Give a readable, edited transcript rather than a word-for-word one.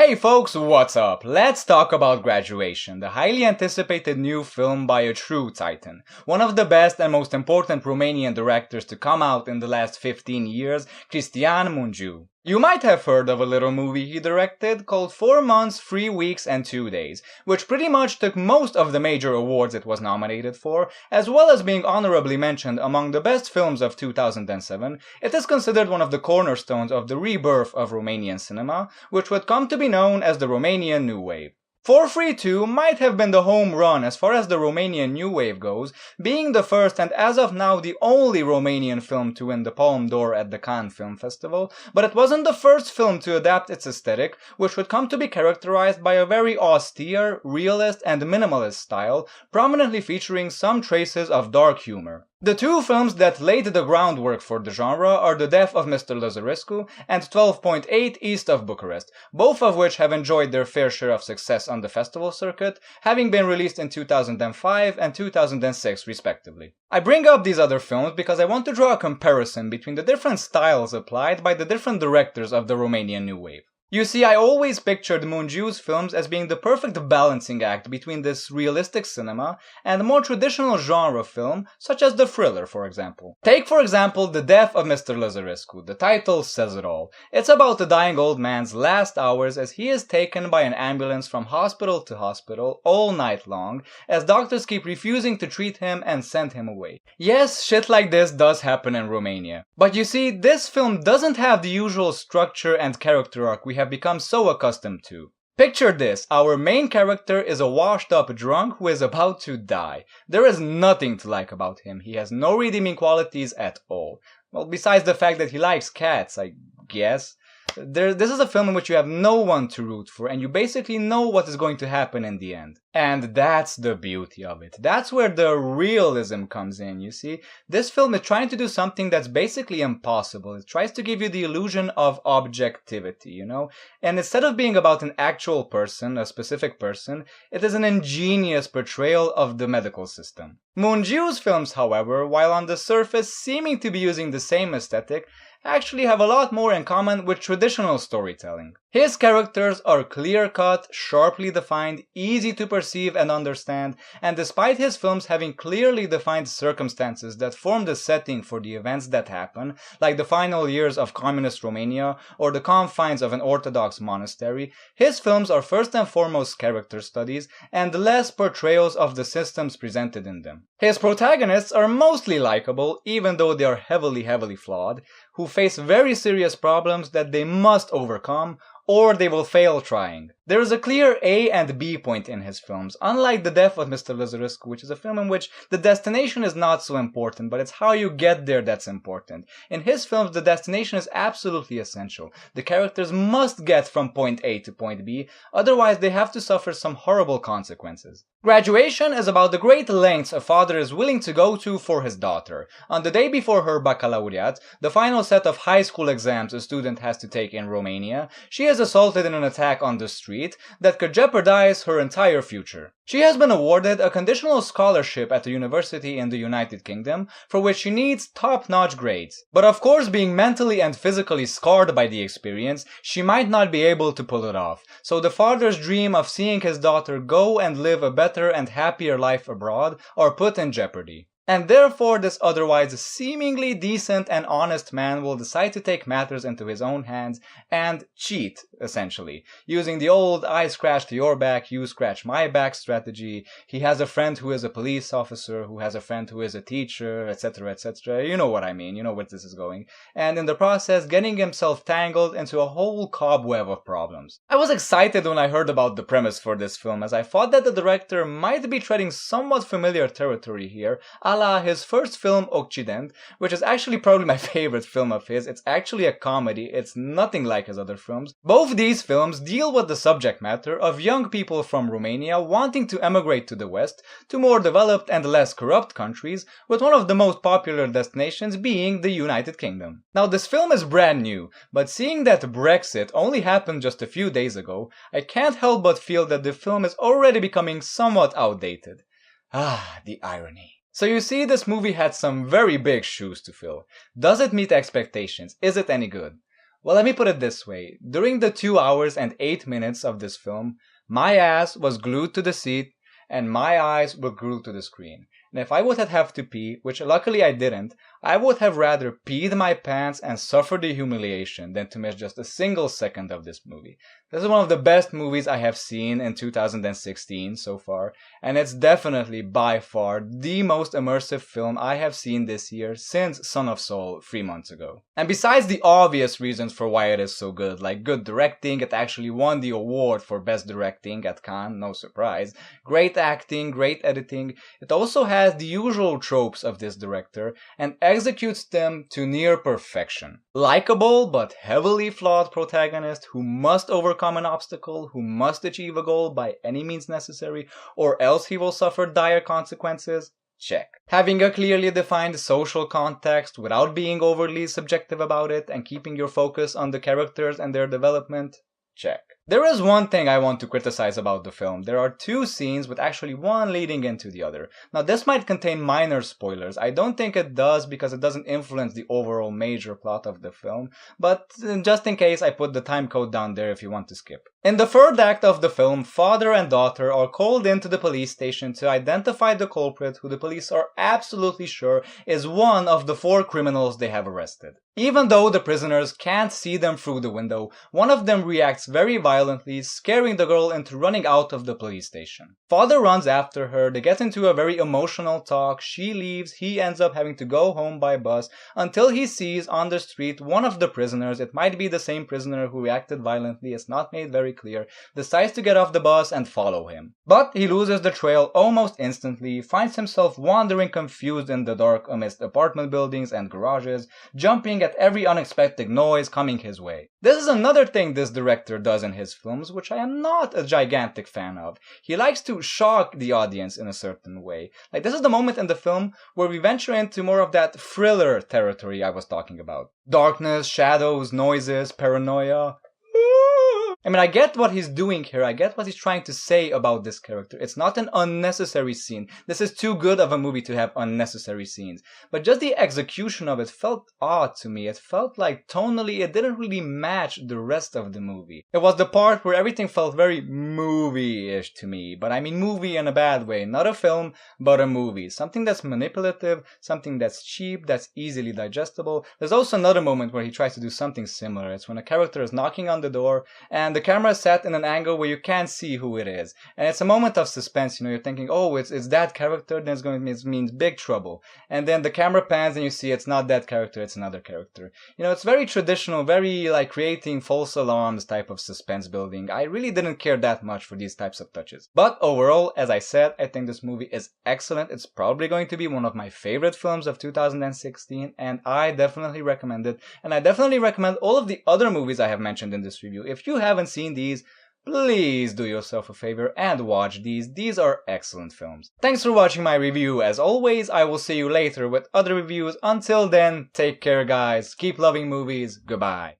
Hey folks, what's up? Let's talk about Graduation, the highly anticipated new film by a true titan. One of the best and most important Romanian directors to come out in the last 15 years, Cristian Mungiu. You might have heard of a little movie he directed called 4 Months, 3 Weeks and 2 Days, which pretty much took most of the major awards it was nominated for, as well as being honorably mentioned among the best films of 2007. It is considered one of the cornerstones of the rebirth of Romanian cinema, which would come to be known as the Romanian New Wave. 432 might have been the home run as far as the Romanian New Wave goes, being the first and as of now the only Romanian film to win the Palme d'Or at the Cannes Film Festival, but it wasn't the first film to adapt its aesthetic, which would come to be characterized by a very austere, realist and minimalist style, prominently featuring some traces of dark humor. The two films that laid the groundwork for the genre are The Death of Mr. Lazarescu and 12.8 East of Bucharest, both of which have enjoyed their fair share of success on the festival circuit, having been released in 2005 and 2006 respectively. I bring up these other films because I want to draw a comparison between the different styles applied by the different directors of the Romanian New Wave. You see, I always pictured Mungiu's films as being the perfect balancing act between this realistic cinema and more traditional genre film, such as the thriller, for example. Take, for example, The Death of Mr. Lazarescu. The title says it all. It's about a dying old man's last hours as he is taken by an ambulance from hospital to hospital all night long, as doctors keep refusing to treat him and send him away. Yes, shit like this does happen in Romania. But you see, this film doesn't have the usual structure and character arc we have become so accustomed to. Picture this, our main character is a washed up drunk who is about to die. There is nothing to like about him, he has no redeeming qualities at all. Well, besides the fact that he likes cats, I guess. This is a film in which you have no one to root for and you basically know what is going to happen in the end. And that's the beauty of it. That's where the realism comes in, you see. This film is trying to do something that's basically impossible. It tries to give you the illusion of objectivity, you know? And instead of being about an actual person, a specific person, it is an ingenious portrayal of the medical system. Mungiu's films, however, while on the surface seeming to be using the same aesthetic, actually have a lot more in common with traditional storytelling. His characters are clear-cut, sharply defined, easy to perceive and understand, and despite his films having clearly defined circumstances that form the setting for the events that happen, like the final years of communist Romania or the confines of an Orthodox monastery, his films are first and foremost character studies and less portrayals of the systems presented in them. His protagonists are mostly likable, even though they are heavily flawed, who face very serious problems that they must overcome, or they will fail trying. There is a clear A and B point in his films, unlike The Death of Mr. Lazarescu, which is a film in which the destination is not so important, but it's how you get there that's important. In his films, the destination is absolutely essential. The characters must get from point A to point B, otherwise they have to suffer some horrible consequences. Graduation is about the great lengths a father is willing to go to for his daughter. On the day before her Bacalaureat, the final set of high school exams a student has to take in Romania, she is assaulted in an attack on the street that could jeopardize her entire future. She has been awarded a conditional scholarship at a university in the United Kingdom, for which she needs top-notch grades. But of course, being mentally and physically scarred by the experience, she might not be able to pull it off. So the father's dream of seeing his daughter go and live a better and happier life abroad are put in jeopardy. And therefore this otherwise seemingly decent and honest man will decide to take matters into his own hands and cheat, essentially, using the old I scratched your back, you scratch my back strategy. He has a friend who is a police officer, who has a friend who is a teacher, etc, etc. You know what I mean, you know where this is going. And in the process, getting himself tangled into a whole cobweb of problems. I was excited when I heard about the premise for this film, as I thought that the director might be treading somewhat familiar territory here, a la his first film Occident, which is actually probably my favorite film of his. It's actually a comedy, it's nothing like his other films. Both these films deal with the subject matter of young people from Romania wanting to emigrate to the West, to more developed and less corrupt countries, with one of the most popular destinations being the United Kingdom. Now this film is brand new, but seeing that Brexit only happened just a few days ago, I can't help but feel that the film is already becoming somewhat outdated. Ah, the irony. So you see, this movie had some very big shoes to fill. Does it meet expectations? Is it any good? Well, let me put it this way. During the 2 hours and 8 minutes of this film, my ass was glued to the seat and my eyes were glued to the screen. And if I would have to pee, which luckily I didn't, I would have rather peed my pants and suffered the humiliation than to miss just a single second of this movie. This is one of the best movies I have seen in 2016 so far, and it's definitely by far the most immersive film I have seen this year since Son of Soul 3 months ago. And besides the obvious reasons for why it is so good, like good directing, it actually won the award for best directing at Cannes, no surprise, great acting, great editing, it also has the usual tropes of this director and executes them to near perfection. Likeable but heavily flawed protagonist who must overcome an obstacle, who must achieve a goal by any means necessary, or else he will suffer dire consequences. Check. Having a clearly defined social context without being overly subjective about it and keeping your focus on the characters and their development. Check. There is one thing I want to criticize about the film. There are two scenes with actually one leading into the other. Now this might contain minor spoilers. I don't think it does because it doesn't influence the overall major plot of the film, but just in case I put the time code down there if you want to skip. In the third act of the film, father and daughter are called into the police station to identify the culprit who the police are absolutely sure is one of the 4 criminals they have arrested. Even though the prisoners can't see them through the window, one of them reacts very violently, scaring the girl into running out of the police station. Father runs after her, they get into a very emotional talk, she leaves, he ends up having to go home by bus until he sees on the street one of the prisoners, it might be the same prisoner who reacted violently, it's not made very clear, decides to get off the bus and follow him. But he loses the trail almost instantly, finds himself wandering confused in the dark amidst apartment buildings and garages, jumping at every unexpected noise coming his way. This is another thing this director does in his films, which I am not a gigantic fan of. He likes to shock the audience in a certain way. Like, this is the moment in the film where we venture into more of that thriller territory I was talking about. Darkness, shadows, noises, paranoia. I mean, I get what he's doing here, I get what he's trying to say about this character. It's not an unnecessary scene. This is too good of a movie to have unnecessary scenes. But just the execution of it felt odd to me. It felt like tonally it didn't really match the rest of the movie. It was the part where everything felt very movie-ish to me. But I mean movie in a bad way. Not a film, but a movie. Something that's manipulative, something that's cheap, that's easily digestible. There's also another moment where he tries to do something similar. It's when a character is knocking on the door and the camera is set in an angle where you can't see who it is. And it's a moment of suspense, you're thinking, oh, it's that character, then it's going to mean big trouble. And then the camera pans and you see it's not that character, it's another character. It's very traditional, very like creating false alarms type of suspense building. I really didn't care that much for these types of touches. But overall, as I said, I think this movie is excellent. It's probably going to be one of my favorite films of 2016, and I definitely recommend it. And I definitely recommend all of the other movies I have mentioned in this review. If you haven't seen these, please do yourself a favor and watch these. These are excellent films. Thanks for watching my review. As always, I will see you later with other reviews. Until then, take care guys. Keep loving movies. Goodbye.